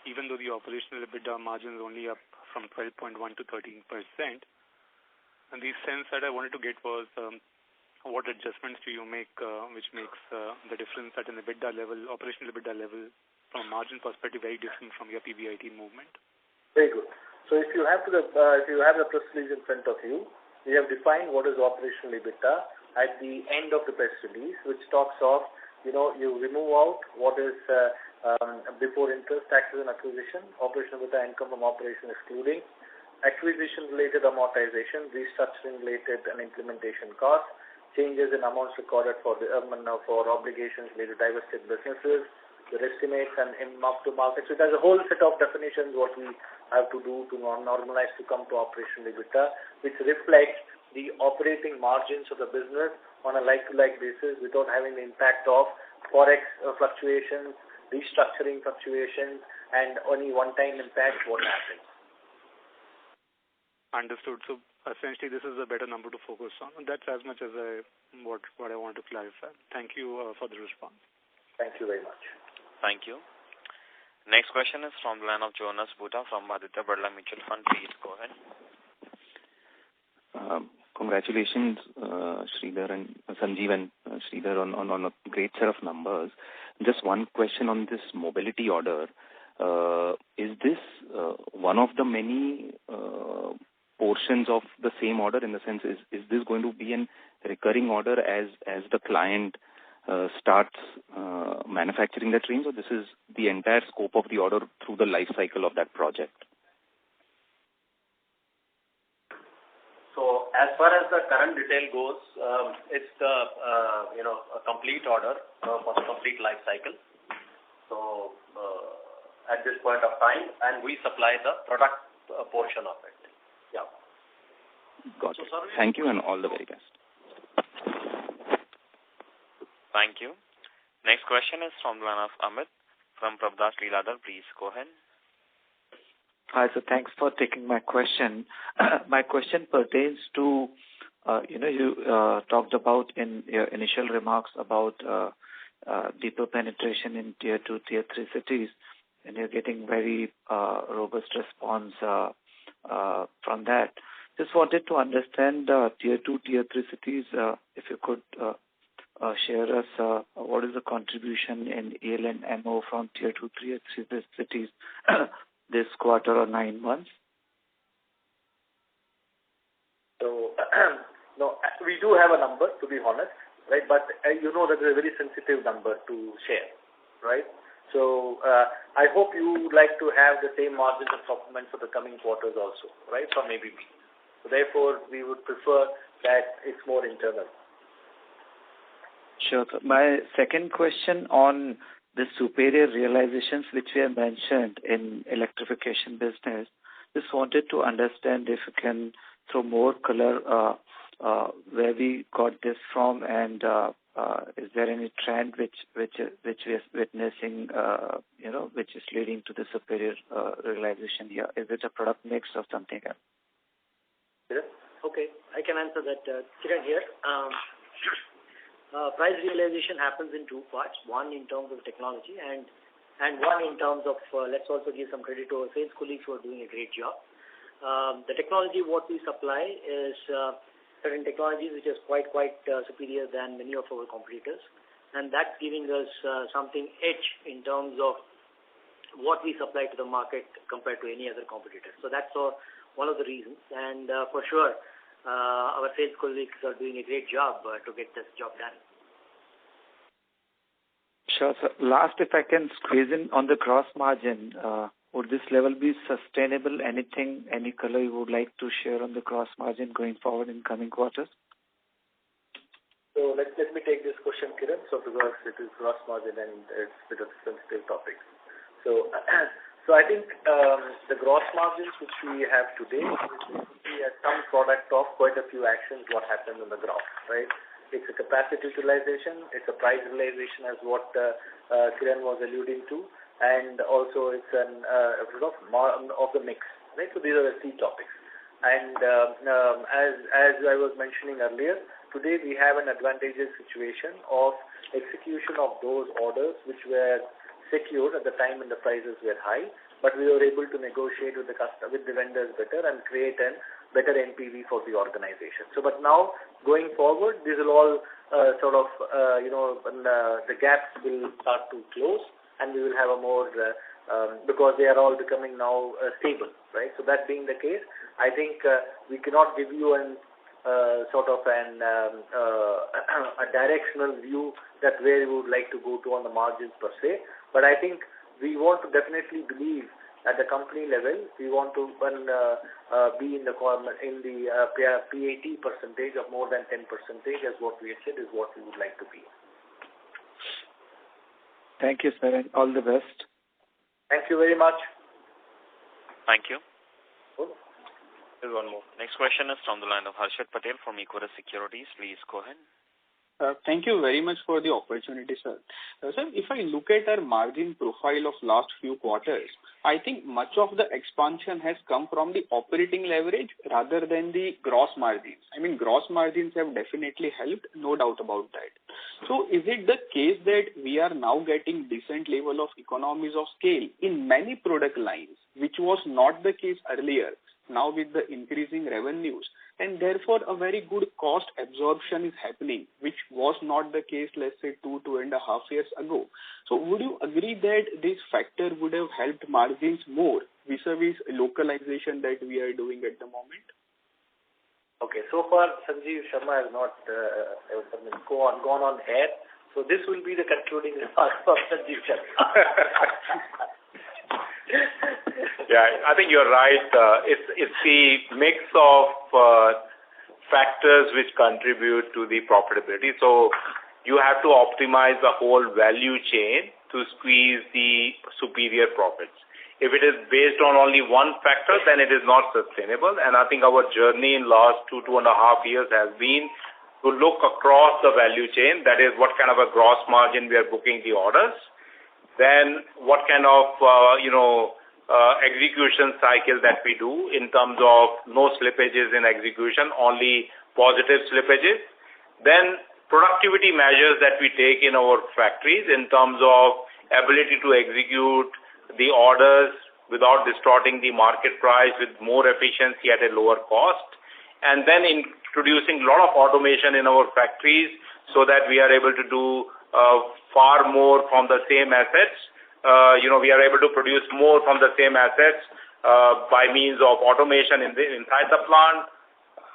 even though the operational EBITDA margin is only up from 12.1% to 13%. And the sense that I wanted to get was what adjustments do you make which makes the difference at an EBITDA level, operational EBITDA level, from a margin perspective, very different from your PBIT movement? Very good. So if you have the press release in front of you, we have defined what is operational EBITDA at the end of the press release, which talks of, you remove out what is before interest, taxes and acquisition, operational EBITDA income from operation excluding, acquisition-related amortization, restructuring-related and implementation costs, changes in amounts recorded for obligations related to divested businesses, your estimates and mark to market. So it has a whole set of definitions what we have to do to normalize to come to operational EBITDA, which reflects the operating margins of the business on a like-to-like basis without having the impact of forex fluctuations, restructuring fluctuations, and any one-time impact what happens. Understood. So essentially, this is a better number to focus on. And that's as much as what I want to clarify. Thank you for the response. Thank you very much. Thank you. Next question is from the line of Jonas Bhutta from Aditya Birla Mutual Fund. Please go ahead. Congratulations, Sridhar and Sanjeev and Sridhar on a great set of numbers. Just one question on this mobility order. Is this one of the many portions of the same order, in the sense, is this going to be a recurring order as the client starts manufacturing the trains, or this is the entire scope of the order through the life cycle of that project? So as far as the current detail goes, it's the a complete order for the complete life cycle. So at this point of time, and we supply the product portion of it. Yeah. Got it. Thank you and all the very best. Thank you. Next question is from the line of Amit from Prabhudas Lilladher. Please go ahead. Hi, so thanks for taking my question. My question pertains to, you talked about in your initial remarks about deeper penetration in tier 2, tier 3 cities, and you're getting very robust response from that. Just wanted to understand tier 2, tier 3 cities, if you could share us what is the contribution in AL and MO from tier 2, tier 3 cities this quarter or 9 months? So, no, we do have a number, to be honest, right? But you know that it's a very sensitive number to share, right? So I hope you would like to have the same margins of supplement for the coming quarters also, right, from ABB. So therefore, we would prefer that it's more internal. Sure. So my second question on the superior realizations which we have mentioned in electrification business, just wanted to understand if you can throw more color where we got this from, and is there any trend which we are witnessing, which is leading to the superior realization here? Is it a product mix or something else? Yeah. Okay, I can answer that. Kiran here. Price realization happens in two parts. One in terms of technology and one in terms of, let's also give some credit to our sales colleagues who are doing a great job. The technology what we supply is certain technologies which is quite superior than many of our competitors, and that's giving us something edge in terms of what we supply to the market compared to any other competitor. So that's one of the reasons, and for sure our sales colleagues are doing a great job to get this job done. Sure. So last, if I can squeeze in on the gross margin, would this level be sustainable? Any color you would like to share on the gross margin going forward in coming quarters? So let me take this question, Kiran. So because it is gross margin and it's a bit of a sensitive topic. So I think the gross margins which we have today is some product of quite a few actions what happened on the ground, right? It's a capacity utilization, it's a price realization as what Kiran was alluding to, and also it's an of the mix, right? So these are the key topics. And as I was mentioning earlier, today we have an advantageous situation of execution of those orders which were secured at the time when the prices were high, but we were able to negotiate with the vendors better and create a better NPV for the organization. So, but now going forward, these will all the gaps will start to close, and we will have a more because they are all becoming now stable, right? So that being the case, I think we cannot give you a directional view that where we would like to go to on the margins per se. But I think we want to definitely believe at the company level, we want to be in the PAT percentage of more than 10% as what we had said is what we would like to be. Thank you, sir, and all the best. Thank you very much. Thank you. Good. There's one more. Next question is from the line of Harshit Patel from Equirus Securities. Please go ahead. Thank you very much for the opportunity, sir. Sir, if I look at our margin profile of last few quarters, I think much of the expansion has come from the operating leverage rather than the gross margins. I mean, gross margins have definitely helped, no doubt about that. So is it the case that we are now getting decent level of economies of scale in many product lines, which was not the case earlier, now with the increasing revenues, and therefore a very good cost absorption is happening, which was not the case, let's say, 2.5 years ago. So would you agree that this factor would have helped margins more vis-a-vis localization that we are doing at the moment? Okay, so far Sanjeev Sharma has not gone on air, so this will be the concluding remarks of Sanjeev Sharma. Yeah, I think you're right. It's the mix of factors which contribute to the profitability. So you have to optimize the whole value chain to squeeze the superior profits. If it is based on only one factor, then it is not sustainable. And I think our journey in last 2.5 years has been to look across the value chain. That is, what kind of a gross margin we are booking the orders. Then what kind of execution cycle that we do in terms of no slippages in execution, only positive slippages. Then productivity measures that we take in our factories in terms of ability to execute the orders without distorting the market price with more efficiency at a lower cost, and then introducing a lot of automation in our factories so that we are able to do far more from the same assets. We are able to produce more from the same assets by means of automation inside the plant.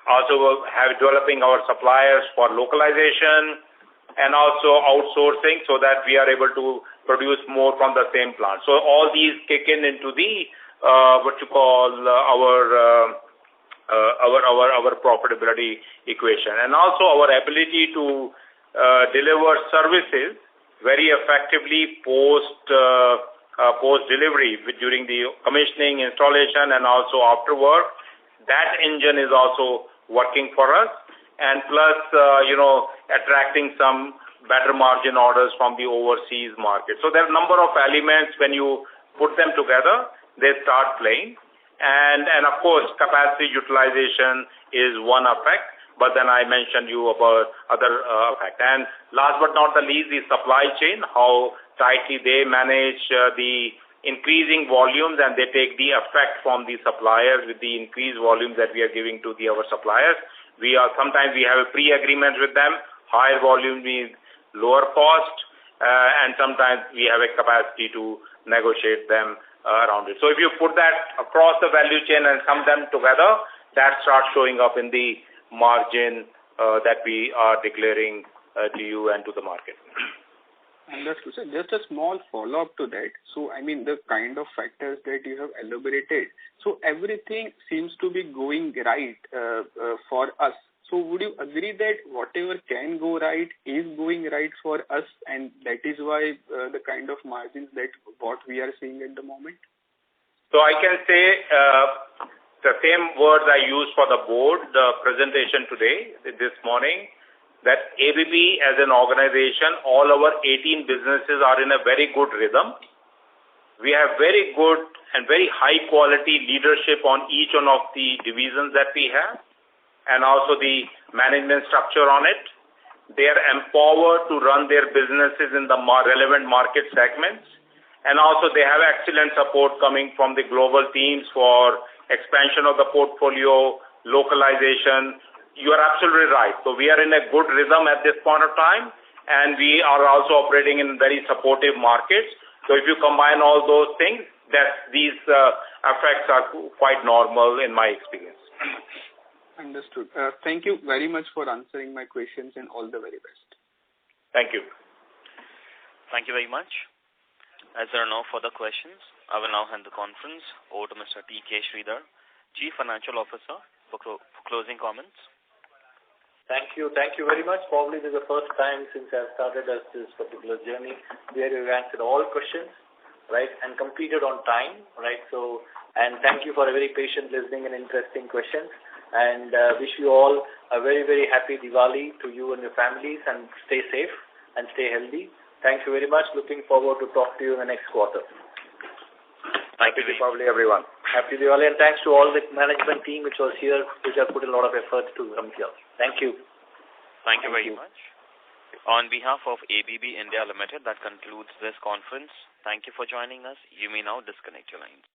Also developing our suppliers for localization and also outsourcing so that we are able to produce more from the same plant. So all these kick into the our profitability equation, and also our ability to deliver services very effectively post delivery during the commissioning, installation, and also after work. That engine is also working for us, and plus attracting some better margin orders from the overseas market. So there are a number of elements. When you put them together, they start playing, and of course capacity utilization is one effect, but then I mentioned you about other effect. And last but not the least, the supply chain, how tightly they manage the increasing volumes, and they take the effect from the suppliers with the increased volumes that we are giving to our suppliers. Sometimes we have a pre-agreement with them. Higher volume means lower cost, and sometimes we have a capacity to negotiate them around it. So if you put that across the value chain and sum them together, that starts showing up in the margin that we are declaring to you and to the market. Understood. So just a small follow-up to that. So, the kind of factors that you have elaborated, so everything seems to be going right for us. So would you agree that whatever can go right is going right for us, and that is why the kind of margins that what we are seeing at the moment? So I can say the same words I used for the board presentation today, this morning, that ABB as an organization, all our 18 businesses are in a very good rhythm. We have very good and very high quality leadership on each one of the divisions that we have, and also the management structure on it. They are empowered to run their businesses in the relevant market segments, and also they have excellent support coming from the global teams for expansion of the portfolio, localization. You are absolutely right. So we are in a good rhythm at this point of time, and we are also operating in very supportive markets. So if you combine all those things, these effects are quite normal in my experience. Understood. Thank you very much for answering my questions, and all the very best. Thank you. Thank you very much. As there are no further questions, I will now hand the conference over to Mr. T.K. Sridhar, Chief Financial Officer, for closing comments. Thank you. Thank you very much. Probably this is the first time since I started this particular journey where you've answered all questions, right, and completed on time, right? So, and thank you for a very patient listening and interesting questions. And wish you all a very, very happy Diwali to you and your families, and stay safe and stay healthy. Thank you very much. Looking forward to talk to you in the next quarter. Happy Diwali, everyone. Happy Diwali, and thanks to all the management team which was here, which have put a lot of effort to come here. Thank you. Thank you very much. On behalf of ABB India Limited, that concludes this conference. Thank you for joining us. You may now disconnect your lines.